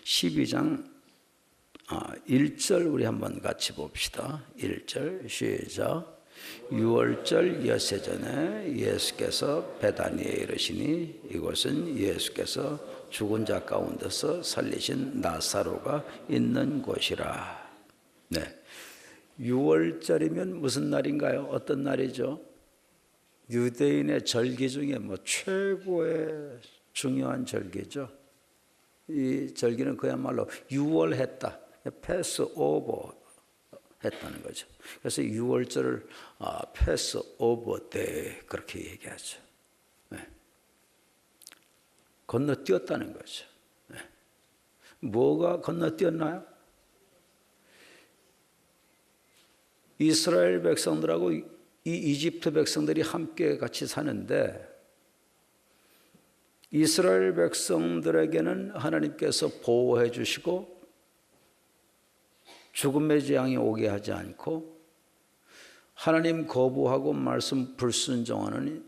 12장 1절 우리 한번 같이 봅시다. 1절 시작. 6월절 엿새 전에 예수께서 베다니에 이르시니 이곳은 예수께서 죽은 자 가운데서 살리신 나사로가 있는 곳이라. 네, 6월절이면 무슨 날인가요? 어떤 날이죠? 유대인의 절기 중에 최고의 중요한 절기죠. 이 절기는 그야말로 유월했다, 패스 오버 했다는 거죠. 그래서 6월절을 패스 오버 때 그렇게 얘기하죠. 네. 건너뛰었다는 거죠. 네. 뭐가 건너뛰었나요? 이스라엘 백성들하고 이 이집트 백성들이 함께 같이 사는데, 이스라엘 백성들에게는 하나님께서 보호해 주시고 죽음의 재앙이 오게 하지 않고, 하나님 거부하고 말씀 불순종하는,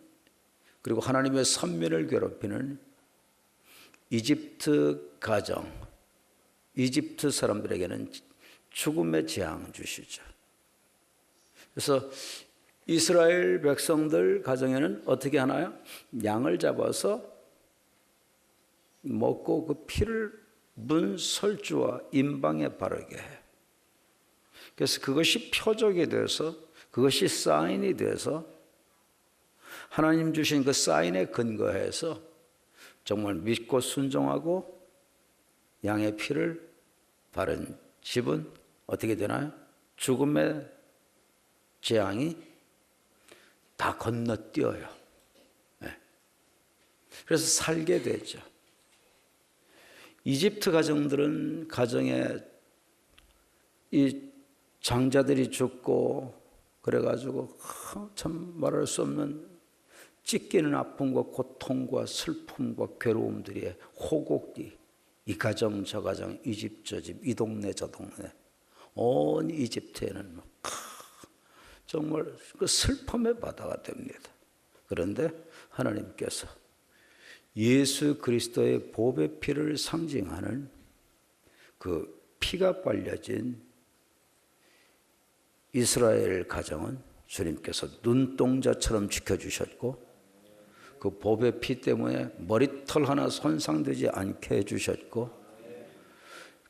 그리고 하나님의 선민을 괴롭히는 이집트 가정, 이집트 사람들에게는 죽음의 재앙 주시죠. 그래서 이스라엘 백성들 가정에는 어떻게 하나요? 양을 잡아서 먹고 그 피를 문 설주와 임방에 바르게 해. 그래서 그것이 표적이 돼서, 그것이 사인이 돼서 하나님 주신 그 사인에 근거해서 정말 믿고 순종하고 양의 피를 바른 집은 어떻게 되나요? 죽음의 재앙이 다 건너뛰어요. 네. 그래서 살게 되죠. 이집트 가정들은 가정에 이 장자들이 죽고 그래가지고 참 말할 수 없는 찢기는 아픔과 고통과 슬픔과 괴로움들이 호곡이 이 가정 저 가정, 이 집 저 집, 이 동네 저 동네, 온 이집트에는 정말 그 슬픔의 바다가 됩니다. 그런데 하나님께서 예수 그리스도의 보배 피를 상징하는 그 피가 빨려진 이스라엘 가정은 주님께서 눈동자처럼 지켜주셨고, 그 보배 피 때문에 머리털 하나 손상되지 않게 해주셨고,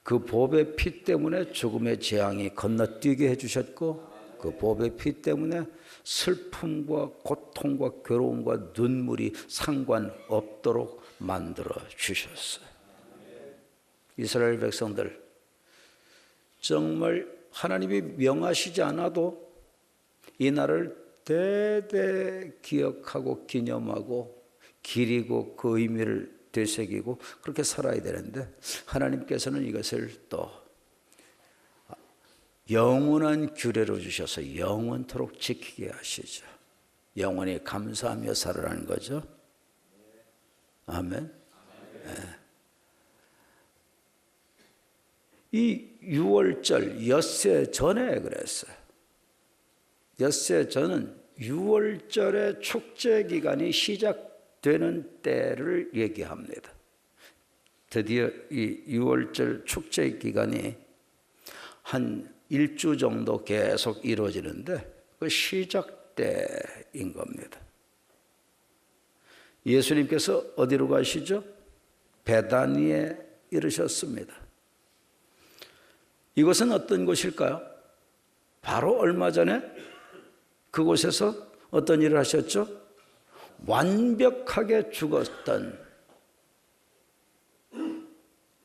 그 보배 피 때문에 죽음의 재앙이 건너뛰게 해주셨고, 그 보배 피 때문에 슬픔과 고통과 괴로움과 눈물이 상관없도록 만들어 주셨어요. 이스라엘 백성들 정말 하나님이 명하시지 않아도 이 날을 대대 기억하고 기념하고 기리고 그 의미를 되새기고 그렇게 살아야 되는데, 하나님께서는 이것을 또 영원한 규례로 주셔서 영원토록 지키게 하시죠. 영원히 감사하며 살아라는 거죠. 아멘. 네. 이 6월절 엿새 전에 그랬어요. 엿새 전은 6월절의 축제 기간이 시작되는 때를 얘기합니다. 드디어 이 6월절 축제 기간이 한 1주 정도 계속 이루어지는데 그 시작 때인 겁니다. 예수님께서 어디로 가시죠? 베다니에 이르셨습니다. 이곳은 어떤 곳일까요? 바로 얼마 전에 그곳에서 어떤 일을 하셨죠? 완벽하게 죽었던,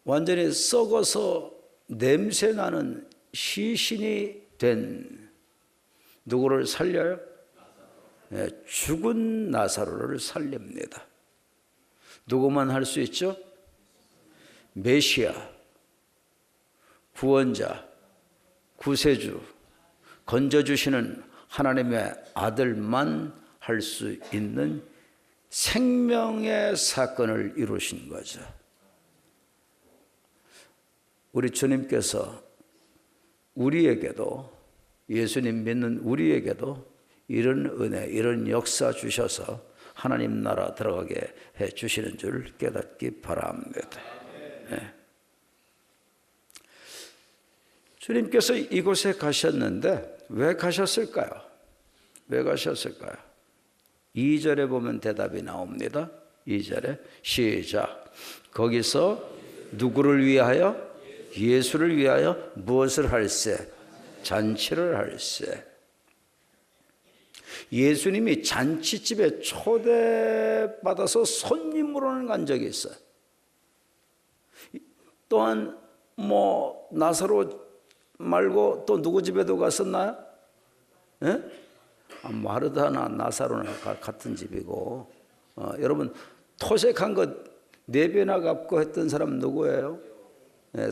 완전히 썩어서 냄새나는 시신이 된 누구를 살려요? 네, 죽은 나사로를 살립니다. 누구만 할 수 있죠? 메시아, 구원자, 구세주, 건져주시는 하나님의 아들만 할 수 있는 생명의 사건을 이루신 거죠. 우리 주님께서 우리에게도, 예수님 믿는 우리에게도 이런 은혜, 이런 역사 주셔서 하나님 나라 들어가게 해 주시는 줄 깨닫기 바랍니다. 네. 주님께서 이곳에 가셨는데 왜 가셨을까요? 왜 가셨을까요? 2절에 보면 대답이 나옵니다. 2절에 시작. 거기서 누구를 위하여? 예수를 위하여 무엇을 할세? 잔치를 할세. 예수님이 잔치집에 초대받아서 손님으로는 간 적이 있어요. 또한 나사로 말고 또 누구 집에도 갔었나요? 예? 마르다나 나사로나 같은 집이고, 여러분 토색한 것 4배나 갚고 했던 사람 누구예요?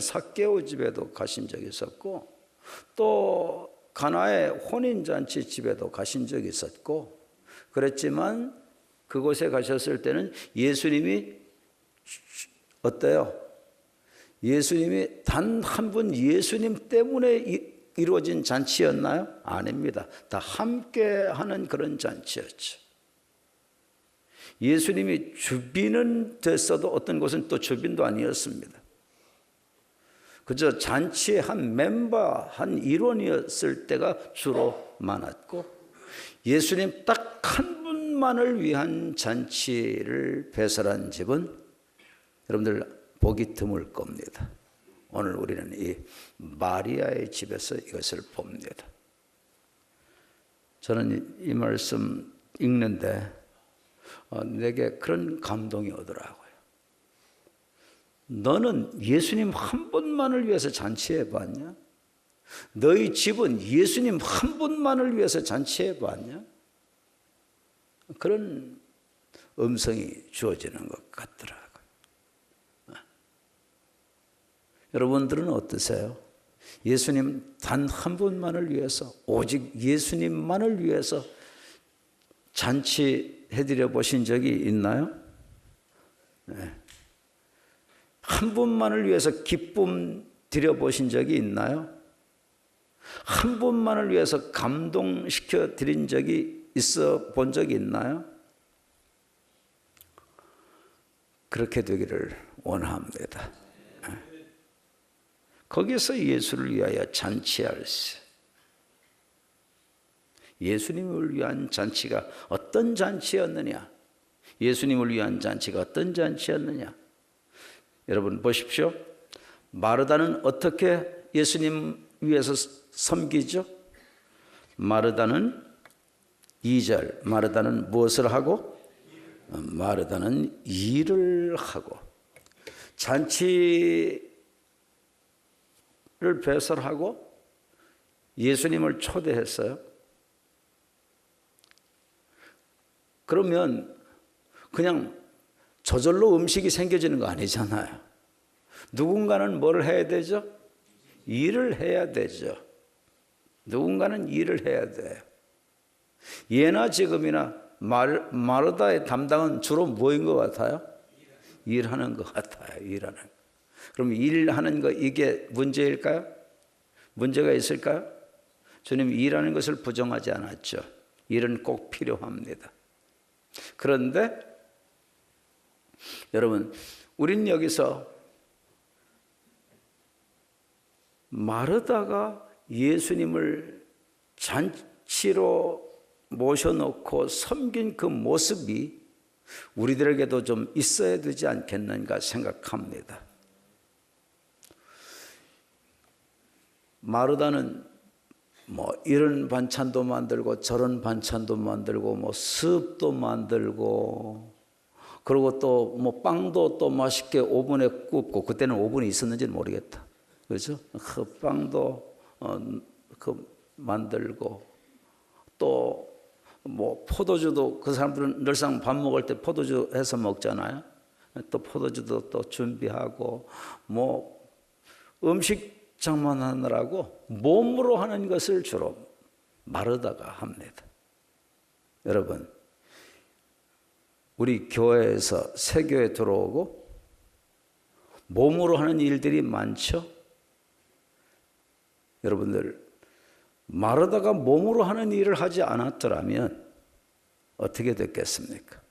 삭개오 집에도 가신 적이 있었고, 또 가나의 혼인잔치 집에도 가신 적이 있었고, 그랬지만 그곳에 가셨을 때는 예수님이 어때요? 예수님이 단 한 분 예수님 때문에 이루어진 잔치였나요? 아닙니다. 다 함께 하는 그런 잔치였죠. 예수님이 주빈은 됐어도 어떤 곳은 또 주빈도 아니었습니다. 그저 잔치의 한 멤버, 한 일원이었을 때가 주로 많았고, 예수님 딱 한 분만을 위한 잔치를 배설한 집은 여러분들 보기 드물 겁니다. 오늘 우리는 이 마리아의 집에서 이것을 봅니다. 저는 이 말씀 읽는데 내게 그런 감동이 오더라고요. 너는 예수님 한 분만을 위해서 잔치해 봤냐? 너희 집은 예수님 한 분만을 위해서 잔치해 봤냐? 그런 음성이 주어지는 것 같더라고요. 여러분들은 어떠세요? 예수님 단 한 분만을 위해서, 오직 예수님만을 위해서 잔치해드려 보신 적이 있나요? 네. 한 분만을 위해서 기쁨 드려 보신 적이 있나요? 한 분만을 위해서 감동시켜 드린 적이 있어 본 적이 있나요? 그렇게 되기를 원합니다. 거기서 예수를 위하여 잔치할세. 예수님을 위한 잔치가 어떤 잔치였느냐? 예수님을 위한 잔치가 어떤 잔치였느냐? 여러분 보십시오. 마르다는 어떻게 예수님 위해서 섬기죠? 마르다는 2절, 마르다는 무엇을 하고? 마르다는 일을 하고, 잔치를 배설하고 예수님을 초대했어요. 그러면 그냥 저절로 음식이 생겨지는 거 아니잖아요. 누군가는 뭘 해야 되죠? 일을 해야 되죠. 누군가는 일을 해야 돼요. 예나 지금이나 마르다의 담당은 주로 뭐인 것 같아요? 일하는 것 같아요. 일하는. 그럼 일하는 거 이게 문제일까요? 문제가 있을까요? 주님 일하는 것을 부정하지 않았죠. 일은 꼭 필요합니다. 그런데 여러분, 우린 여기서 마르다가 예수님을 잔치로 모셔놓고 섬긴 그 모습이 우리들에게도 좀 있어야 되지 않겠는가 생각합니다. 마르다는 이런 반찬도 만들고 저런 반찬도 만들고 습도 만들고, 그리고 또 빵도 또 맛있게 오븐에 굽고, 그때는 오븐이 있었는지는 모르겠다. 그렇죠? 그 빵도 만들고, 또 포도주도 그 사람들은 늘상 밥 먹을 때 포도주 해서 먹잖아요. 또 포도주도 또 준비하고, 음식 장만하느라고 몸으로 하는 것을 주로 마르다가 합니다. 여러분, 우리 교회에서 새교회 들어오고 몸으로 하는 일들이 많죠? 여러분들, 마르다가 몸으로 하는 일을 하지 않았더라면 어떻게 됐겠습니까?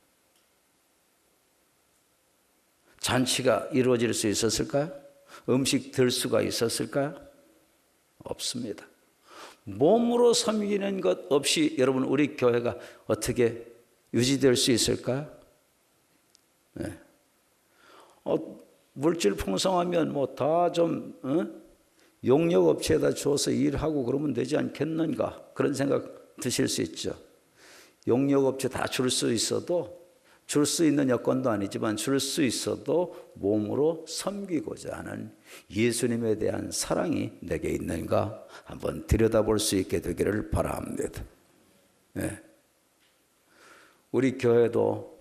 잔치가 이루어질 수 있었을까요? 음식 들 수가 있었을까요? 없습니다. 몸으로 섬기는 것 없이 여러분 우리 교회가 어떻게 유지될 수 있을까요? 네. 물질 풍성하면 뭐 다 좀 용역 업체에다 줘서 일하고 그러면 되지 않겠는가 그런 생각 드실 수 있죠. 용역 업체 다 줄 수 있어도 줄 수 있는 여건도 아니지만 줄 수 있어도 몸으로 섬기고자 하는 예수님에 대한 사랑이 내게 있는가 한번 들여다볼 수 있게 되기를 바랍니다. 네. 우리 교회도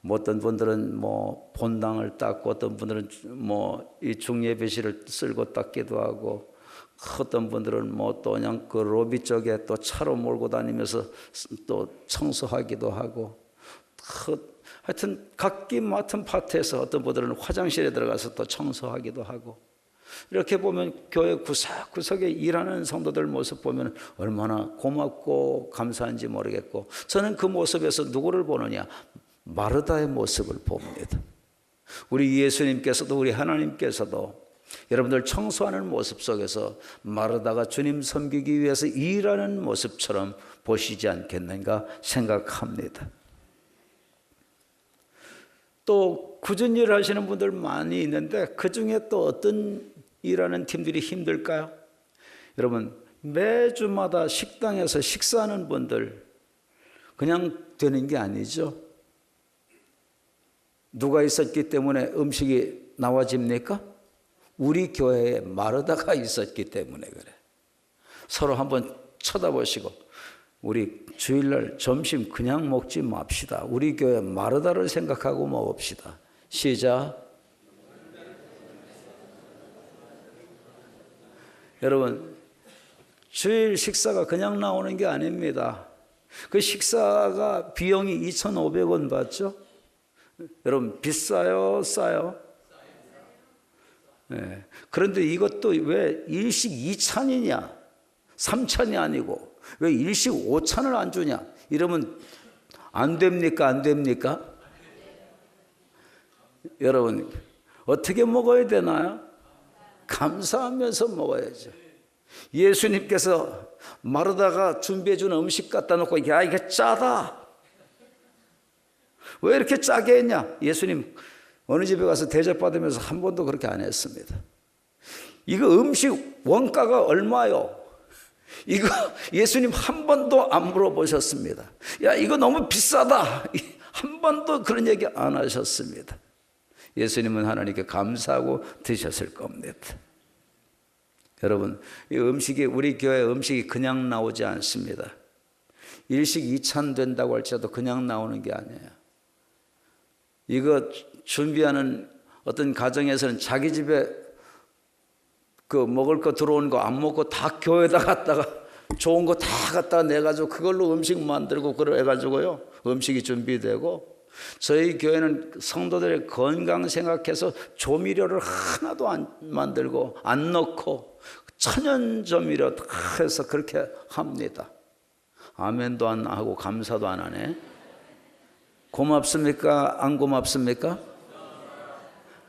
어떤 분들은 뭐 본당을 닦고 어떤 분들은 뭐 이 중예배실을 쓸고 닦기도 하고 어떤 분들은 뭐 또 그냥 그 로비 쪽에 또 차로 몰고 다니면서 또 청소하기도 하고 하여튼 각기 맡은 파트에서 어떤 분들은 화장실에 들어가서 또 청소하기도 하고 이렇게 보면 교회 구석구석에 일하는 성도들 모습 보면 얼마나 고맙고 감사한지 모르겠고 저는 그 모습에서 누구를 보느냐 마르다의 모습을 봅니다. 우리 예수님께서도 우리 하나님께서도 여러분들 청소하는 모습 속에서 마르다가 주님 섬기기 위해서 일하는 모습처럼 보시지 않겠는가 생각합니다. 또 굳은 일을 하시는 분들 많이 있는데 그 중에 또 어떤 일하는 팀들이 힘들까요? 여러분 매주마다 식당에서 식사하는 분들 그냥 되는 게 아니죠. 누가 있었기 때문에 음식이 나와집니까? 우리 교회에 마르다가 있었기 때문에 그래. 서로 한번 쳐다보시고 우리 주일날 점심 그냥 먹지 맙시다. 우리 교회 마르다를 생각하고 먹읍시다. 시작. 여러분 주일 식사가 그냥 나오는 게 아닙니다. 그 식사가 비용이 2,500원 받죠? 여러분 비싸요? 싸요? 네. 그런데 이것도 왜 일식 2찬이냐 3찬이 아니고 왜 일식 5찬을 안 주냐 이러면 안 됩니까? 안 됩니까? 여러분 어떻게 먹어야 되나요? 감사하면서 먹어야죠. 예수님께서 마르다가 준비해 준 음식 갖다 놓고 야 이게 짜다 왜 이렇게 짜게 했냐? 예수님 어느 집에 가서 대접받으면서 한 번도 그렇게 안 했습니다. 이거 음식 원가가 얼마요? 이거 예수님 한 번도 안 물어보셨습니다. 야 이거 너무 비싸다 한 번도 그런 얘기 안 하셨습니다. 예수님은 하나님께 감사하고 드셨을 겁니다. 여러분 이 음식이 우리 교회 음식이 그냥 나오지 않습니다. 일식 2찬 된다고 할지라도 그냥 나오는 게 아니에요. 이거 준비하는 어떤 가정에서는 자기 집에 그 먹을 거 들어온 거 안 먹고 다 교회에다 갖다가 좋은 거 다 갖다가 내가지고 그걸로 음식 만들고 그래 가지고요 음식이 준비되고 저희 교회는 성도들의 건강 생각해서 조미료를 하나도 안 만들고 안 넣고 천연 조미료 다 해서 그렇게 합니다. 아멘도 안 하고 감사도 안 하네. 고맙습니까? 안 고맙습니까?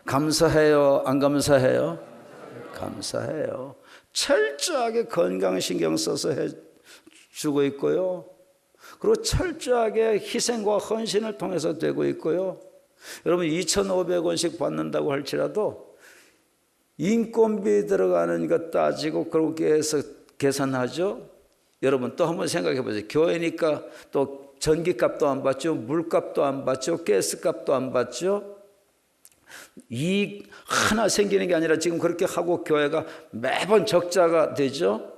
감사해요? 안 감사해요? 감사해요. 철저하게 건강 신경 써서 해주고 있고요. 그리고 철저하게 희생과 헌신을 통해서 되고 있고요. 여러분 2,500원씩 받는다고 할지라도 인건비 들어가는 것 따지고 그렇게 해서 계산하죠. 여러분 또 한번 생각해 보세요. 교회니까 또 전기값도 안 받죠. 물값도 안 받죠. 가스값도 안 받죠. 이익 하나 생기는 게 아니라 지금 그렇게 하고 교회가 매번 적자가 되죠.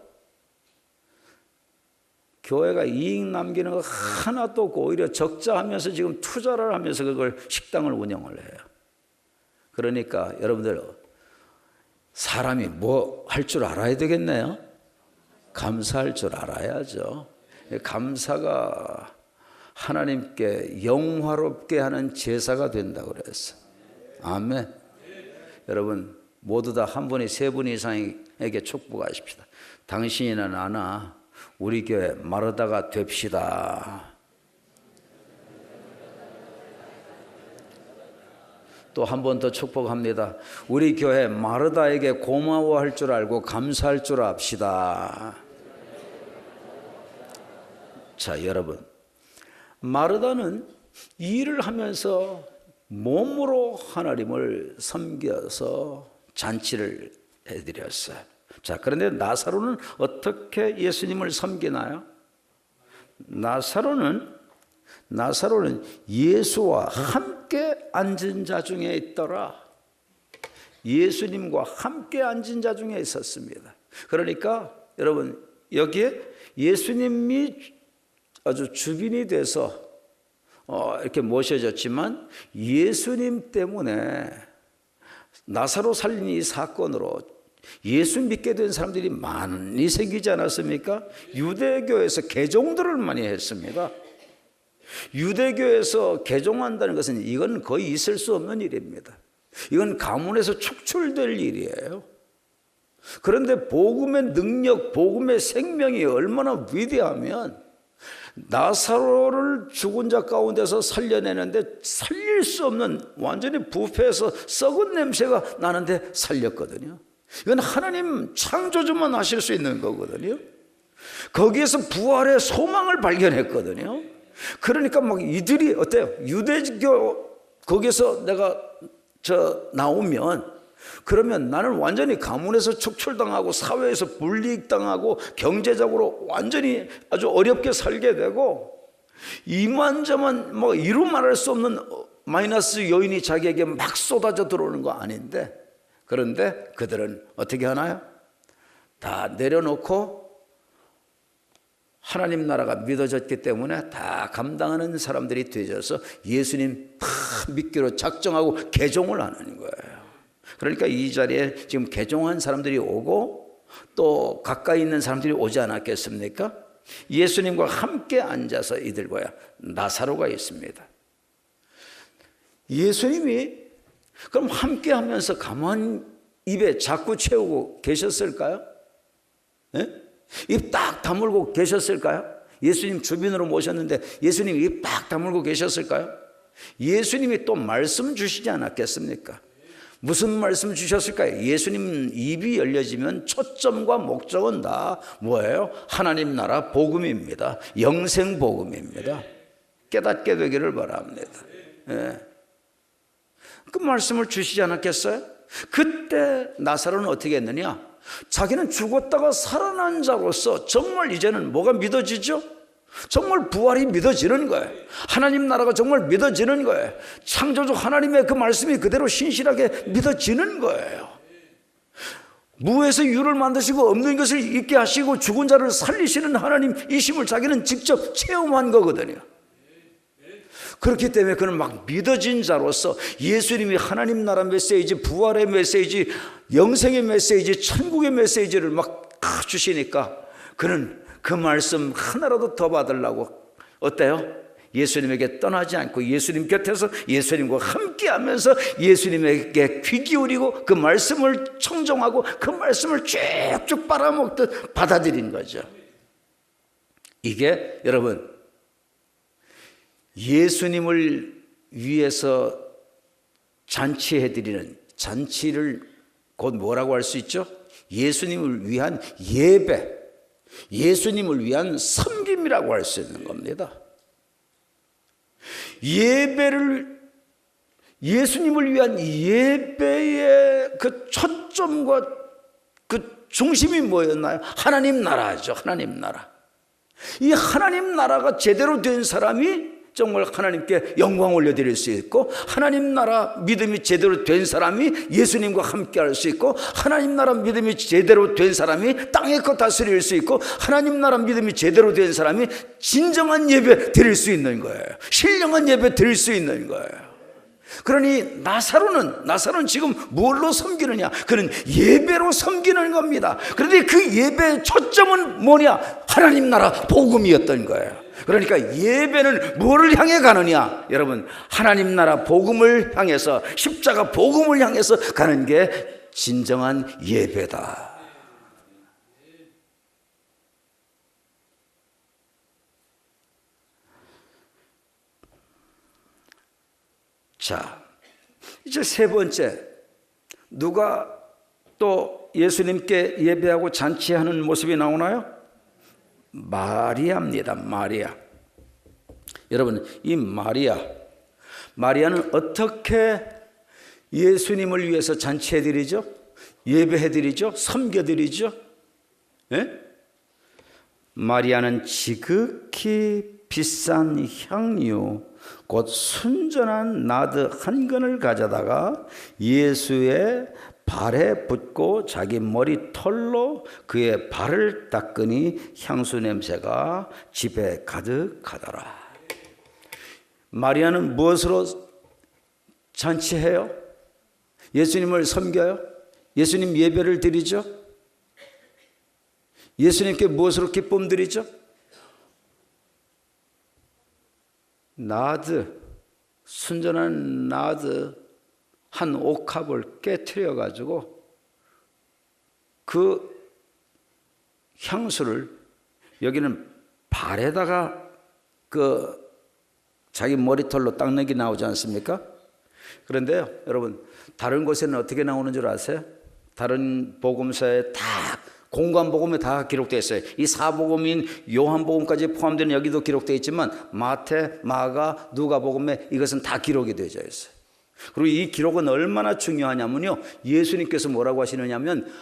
교회가 이익 남기는 거 하나도 없고 오히려 적자하면서 지금 투자를 하면서 그걸 식당을 운영을 해요. 그러니까 여러분들 사람이 뭐 할 줄 알아야 되겠네요. 감사할 줄 알아야죠. 감사가 하나님께 영화롭게 하는 제사가 된다고 그랬어요. 아멘. 여러분 모두 다 한 분이 세 분 이상에게 축복하십시다. 당신이나 나나 우리 교회 마르다가 됩시다. 또 한 번 더 축복합니다. 우리 교회 마르다에게 고마워할 줄 알고 감사할 줄 압시다. 자, 여러분, 마르다는 일을 하면서 몸으로 하나님을 섬겨서 잔치를 해드렸어요. 자, 그런데 나사로는 어떻게 예수님을 섬기나요? 나사로는 예수와 함께 앉은 자 중에 있더라. 예수님과 함께 앉은 자 중에 있었습니다. 그러니까 여러분, 여기에 예수님이 아주 주빈이 돼서 이렇게 모셔졌지만 예수님 때문에 나사로 살린 이 사건으로 예수 믿게 된 사람들이 많이 생기지 않았습니까? 유대교에서 개종들을 많이 했습니다. 유대교에서 개종한다는 것은 이건 거의 있을 수 없는 일입니다. 이건 가문에서 축출될 일이에요. 그런데 복음의 능력, 복음의 생명이 얼마나 위대하면 나사로를 죽은 자 가운데서 살려내는데 살릴 수 없는, 완전히 부패해서 썩은 냄새가 나는데 살렸거든요. 이건 하나님 창조주만 하실 수 있는 거거든요. 거기에서 부활의 소망을 발견했거든요. 그러니까 막 이들이 어때요? 유대교 거기서 내가 나오면, 그러면 나는 완전히 가문에서 축출당하고 사회에서 불이익당하고 경제적으로 완전히 아주 어렵게 살게 되고, 이만저만 뭐 이루 말할 수 없는 마이너스 요인이 자기에게 막 쏟아져 들어오는 거 아닌데, 그런데 그들은 어떻게 하나요? 다 내려놓고 하나님 나라가 믿어졌기 때문에 다 감당하는 사람들이 되어서 예수님 다 믿기로 작정하고 개종을 하는 거예요. 그러니까 이 자리에 지금 개종한 사람들이 오고 또 가까이 있는 사람들이 오지 않았겠습니까? 예수님과 함께 앉아서 이들과 나사로가 있습니다. 예수님이 그럼 함께 하면서 가만 입에 자꾸 채우고 계셨을까요? 네? 입 딱 다물고 계셨을까요? 예수님 주변으로 모셨는데 예수님 입 딱 다물고 계셨을까요? 예수님이 또 말씀 주시지 않았겠습니까? 무슨 말씀 주셨을까요? 예수님 입이 열려지면 초점과 목적은 다 뭐예요? 하나님 나라 복음입니다. 영생 복음입니다. 깨닫게 되기를 바랍니다. 예. 그 말씀을 주시지 않았겠어요? 그때 나사로는 어떻게 했느냐? 자기는 죽었다가 살아난 자로서 정말 이제는 뭐가 믿어지죠? 정말 부활이 믿어지는 거예요. 하나님 나라가 정말 믿어지는 거예요. 창조주 하나님의 그 말씀이 그대로 신실하게 믿어지는 거예요. 무에서 유를 만드시고 없는 것을 있게 하시고 죽은 자를 살리시는 하나님이심을 자기는 직접 체험한 거거든요. 그렇기 때문에 그는 막 믿어진 자로서 예수님이 하나님 나라 메시지, 부활의 메시지, 영생의 메시지, 천국의 메시지를 막 주시니까 그는 그 말씀 하나라도 더 받으려고 어때요? 예수님에게 떠나지 않고 예수님 곁에서 예수님과 함께하면서 예수님에게 귀 기울이고 그 말씀을 청종하고 그 말씀을 쭉쭉 빨아먹듯 받아들인 거죠. 이게 여러분 예수님을 위해서 잔치해드리는, 잔치를 곧 뭐라고 할 수 있죠? 예수님을 위한 예배, 예수님을 위한 섬김이라고 할 수 있는 겁니다. 예수님을 위한 예배의 그 초점과 그 중심이 뭐였나요? 하나님 나라죠. 하나님 나라. 이 하나님 나라가 제대로 된 사람이 정말 하나님께 영광 올려드릴 수 있고, 하나님 나라 믿음이 제대로 된 사람이 예수님과 함께 할 수 있고, 하나님 나라 믿음이 제대로 된 사람이 땅의 것 다스릴 수 있고, 하나님 나라 믿음이 제대로 된 사람이 진정한 예배 드릴 수 있는 거예요. 신령한 예배 드릴 수 있는 거예요. 그러니 나사로는 지금 뭘로 섬기느냐? 그는 예배로 섬기는 겁니다. 그런데 그 예배의 초점은 뭐냐? 하나님 나라 복음이었던 거예요. 그러니까 예배는 뭐를 향해 가느냐? 여러분, 하나님 나라 복음을 향해서, 십자가 복음을 향해서 가는 게 진정한 예배다. 자, 이제 세 번째, 누가 또 예수님께 예배하고 잔치하는 모습이 나오나요? 마리아입니다. 마리아. 여러분, 이 마리아는 어떻게 예수님을 위해서 잔치해드리죠? 예배해드리죠? 섬겨드리죠? 예? 마리아는 지극히 비싼 향유 곧 순전한 나드 한 근을 가져다가 예수의 발에 붓고 자기 머리털로 그의 발을 닦으니 향수 냄새가 집에 가득하더라. 마리아는 무엇으로 잔치해요? 예수님을 섬겨요? 예수님 예배를 드리죠? 예수님께 무엇으로 기쁨 드리죠? 나드, 순전한 나드 한 옥합을 깨트려 가지고 그 향수를 여기는 발에다가 그 자기 머리털로 닦는 게 나오지 않습니까? 그런데요, 여러분, 다른 곳에는 어떻게 나오는 줄 아세요? 다른 복음서에 다 공관복음에 다 기록되어 있어요. 이 사복음인 요한복음까지 포함되는 여기도 기록되어 있지만 마태, 마가, 누가복음에 이것은 다 기록이 되어 있어요. 그리고 이 기록은 얼마나 중요하냐면요, 예수님께서 뭐라고 하시느냐면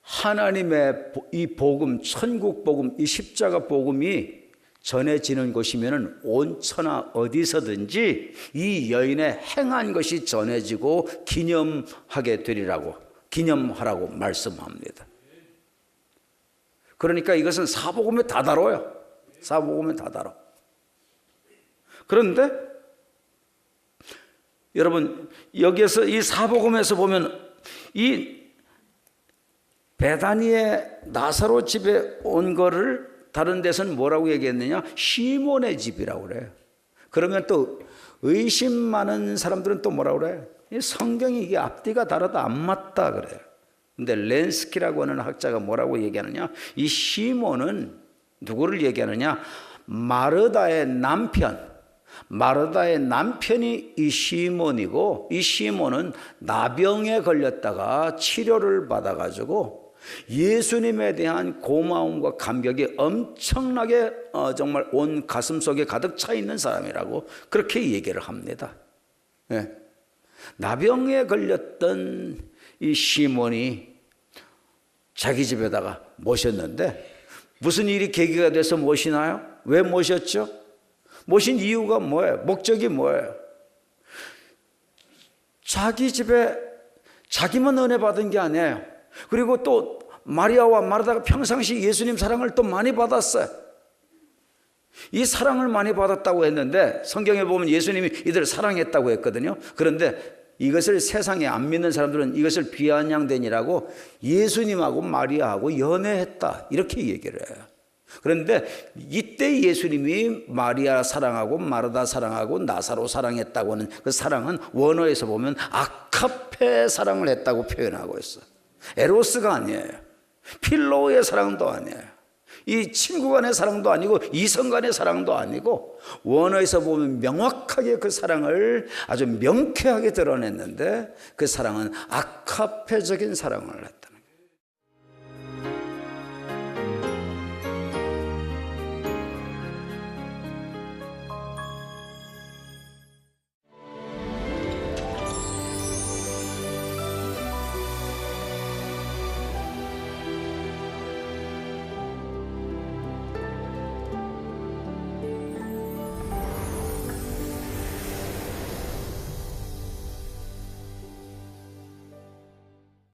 하나님의 이 복음, 천국 복음, 이 십자가 복음이 전해지는 곳이면 온 천하 어디서든지 이 여인의 행한 것이 전해지고 기념하라고 말씀합니다. 그러니까 이것은 사복음에 다 다뤄요. 사복음에 다 다뤄. 그런데 여러분, 여기에서 이 사복음에서 보면 이 베다니의 나사로 집에 온 거를 다른 데서는 뭐라고 얘기했느냐? 시몬의 집이라고 그래요. 그러면 또 의심 많은 사람들은 또 뭐라고 그래요? 성경이 이게 앞뒤가 다르다, 안 맞다 그래요. 근데 렌스키라고 하는 학자가 뭐라고 얘기하느냐? 이 시몬은 누구를 얘기하느냐? 마르다의 남편이 이 시몬이고, 이 시몬은 나병에 걸렸다가 치료를 받아가지고 예수님에 대한 고마움과 감격이 엄청나게 정말 온 가슴 속에 가득 차 있는 사람이라고 그렇게 얘기를 합니다. 네. 나병에 걸렸던 이 시몬이 자기 집에다가 모셨는데 무슨 일이 계기가 돼서 모시나요? 왜 모셨죠? 모신 이유가 뭐예요? 목적이 뭐예요? 자기 집에 자기만 은혜 받은 게 아니에요. 그리고 또 마리아와 마르다가 평상시 예수님 사랑을 또 많이 받았어요. 이 사랑을 많이 받았다고 했는데 성경에 보면 예수님이 이들을 사랑했다고 했거든요. 그런데 이것을 세상에 안 믿는 사람들은 이것을 비아냥대니라고 예수님하고 마리아하고 연애했다, 이렇게 얘기를 해요. 그런데 이때 예수님이 마리아 사랑하고 마르다 사랑하고 나사로 사랑했다고 하는 그 사랑은 원어에서 보면 아카페 사랑을 했다고 표현하고 있어요. 에로스가 아니에요. 필로의 사랑도 아니에요. 이 친구 간의 사랑도 아니고 이성 간의 사랑도 아니고 원어에서 보면 명확하게 그 사랑을 아주 명쾌하게 드러냈는데 그 사랑은 아카페적인 사랑을 했다.